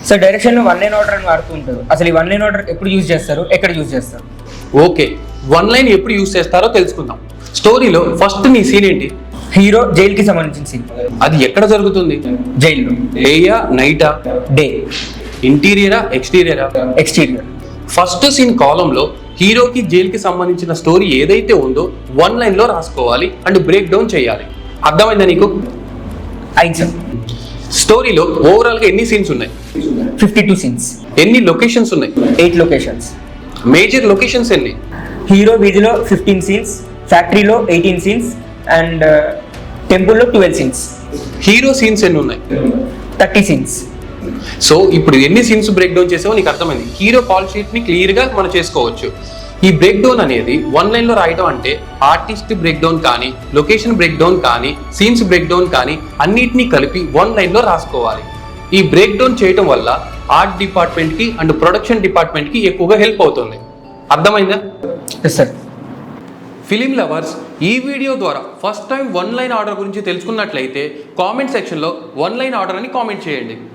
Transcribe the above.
So direction లో 1 line order అని వాడుతూ ఉంటారు. అసలు ఈ 1 లైన్ ఆర్డర్ ఎప్పుడు యూజ్ చేస్తారు, ఎక్కడ యూజ్ చేస్తారు? ఓకే, 1 లైన్ ఎప్పుడు యూజ్ చేస్తారో తెలుసుకుందాం. స్టోరీలో ఫస్ట్ నీ సీన్ ఏంటి? హీరో జైల్ కి సంబంధించిన సీన్. అది ఎక్కడ జరుగుతుంది? జైల్లో. డేయా నైటా? డే. ఇంటీరియరా ఎక్స్టీరియరా? ఎక్స్టీరియర్. ఫస్ట్ సీన్ కాలంలో హీరోకి జైలుకి సంబంధించిన స్టోరీ ఏదైతే ఉందో 1 లైన్ లో రాసుకోవాలి అండ్ బ్రేక్ డౌన్ చేయాలి. అర్థమైందా నీకు? అయింది సార్. స్టోరీలో ఓవరాల్ గా ఎన్ని సీన్స్ ఉన్నాయి? 52 సీన్స్. ఎన్ని లొకేషన్స్ ఉన్నాయి? 8 లొకేషన్స్. మేజర్ లొకేషన్స్ ఎన్ని? హీరో వీధిలో 15 సీన్స్, ఫ్యాక్టరీలో 18 సీన్స్ అండ్ టెంపుల్లో 12 సీన్స్. హీరో సీన్స్ ఎన్ని ఉన్నాయి? 30 సీన్స్. సో ఇప్పుడు ఎన్ని సీన్స్ బ్రేక్ డౌన్ చేసావో నీకు అర్థమైంది. హీరో కాల్ షీట్ ని క్లియర్ గా మనం చేసుకోవచ్చు. ఈ బ్రేక్ డౌన్ అనేది 1 లైన్ లో రాయడం అంటే ఆర్టిస్ట్ బ్రేక్ డౌన్ కానీ, లొకేషన్ బ్రేక్ డౌన్ కానీ, సీన్స్ బ్రేక్ డౌన్ కానీ అన్నిటినీ కలిపి 1 లైన్ లో రాసుకోవాలి. ఈ బ్రేక్ డౌన్ చేయడం వల్ల ఆర్ట్ డిపార్ట్మెంట్ కి అండ్ ప్రొడక్షన్ డిపార్ట్మెంట్ కి ఎక్కువగా హెల్ప్ అవుతుంది. అర్థమైందా? సార్. ఫిలిం లవర్స్, ఈ వీడియో ద్వారా ఫస్ట్ టైం 1 లైన్ ఆర్డర్ గురించి తెలుసుకున్నట్లయితే కామెంట్ సెక్షన్లో 1 లైన్ ఆర్డర్ అని కామెంట్ చేయండి.